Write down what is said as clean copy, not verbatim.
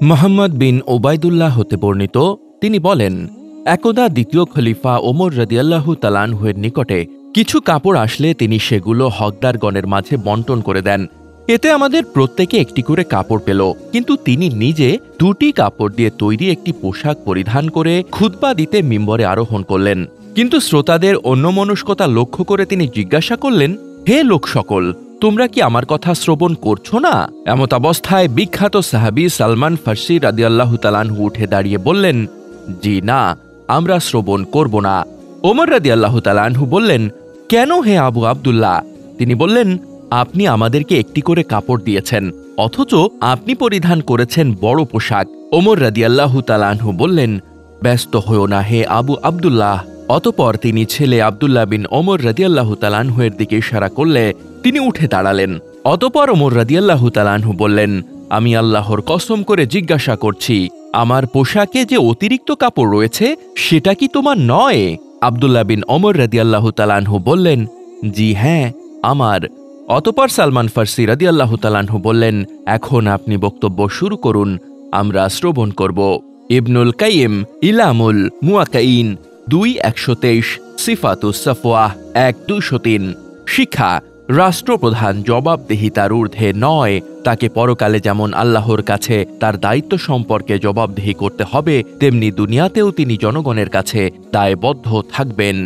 মুহাম্মদ বিন ওবায়দুল্লাহ হতে বর্ণিত, তিনি বলেন, একদা দ্বিতীয় খলিফা ওমর রাদিয়াল্লাহু তাআলা আনহু-এর নিকটে কিছু কাপড় আসলে তিনি সেগুলো হকদারগণের মাঝে বন্টন করে দেন। এতে আমাদের প্রত্যেকে একটি করে কাপড় পেল, কিন্তু তিনি নিজে দুটি কাপড় দিয়ে তৈরি একটি পোশাক পরিধান করে খুতবা দিতে মিম্বরে আরোহণ করলেন। কিন্তু শ্রোতাদের অন্যমনস্কতা লক্ষ্য করে তিনি জিজ্ঞাসা করলেন, হে লোক সকল, তোমরা কি আমার কথা শ্রবণ করছো না? এমত অবস্থায় বিখ্যাত সাহাবী সালমান ফার্সি রাদিয়াল্লাহু তাআলা আনহু উঠে দাঁড়িয়ে বললেন, জি না, আমরা শ্রবণ করব না। ওমর রাদিয়াল্লাহু তাআলা আনহু বললেন, কেন হে আবু আব্দুল্লাহ? তিনি বললেন, আপনি আমাদেরকে একটি করে কাপড় দিয়েছেন, অথচ আপনি পরিধান করেছেন বড় পোশাক। ওমর রাদিয়াল্লাহু তাআলা আনহু বললেন, ব্যস্ত হও না হে আবু আব্দুল্লাহ। অতঃপর তিনি ছেলে আব্দুল্লাহ বিন ওমর রাদিয়াল্লাহু তাআলা আনহু-এর দিকে ইশারা করলে তিনি উঠে দাঁড়ালেন। অতঃপর ওমর রাদিয়াল্লাহু তাআলা আনহু বললেন, আমি আল্লাহর কসম করে জিজ্ঞাসা করছি, আমার পোশাকে যে অতিরিক্ত কাপড় রয়েছে সেটা কি তোমার নয়? আব্দুল্লাহ বিন ওমর রাদিয়াল্লাহু তাআলা আনহু বললেন, জি হ্যাঁ, আমার। অতঃপর সালমান ফার্সি রাদিয়াল্লাহু তাআলা আনহু বললেন, এখন আপনি বক্তব্য শুরু করুন, আমরা শ্রবণ করব। ইবনুল কাইয়িম ইলামুল মুওয়াক্কিঈন 2:123, সিফাতুস সাফওয়াহ 1:203। শিক্ষা: রাষ্ট্রপ্রধান জবাবদিহিতার ঊর্ধ্বে নয়। তাকে পরকালে যেমন আল্লাহর কাছে তার দায়িত্ব সম্পর্কে জবাবদিহি করতে হবে, তেমনি দুনিয়াতেও তিনি জনগণের কাছে দায়বদ্ধ থাকবেন।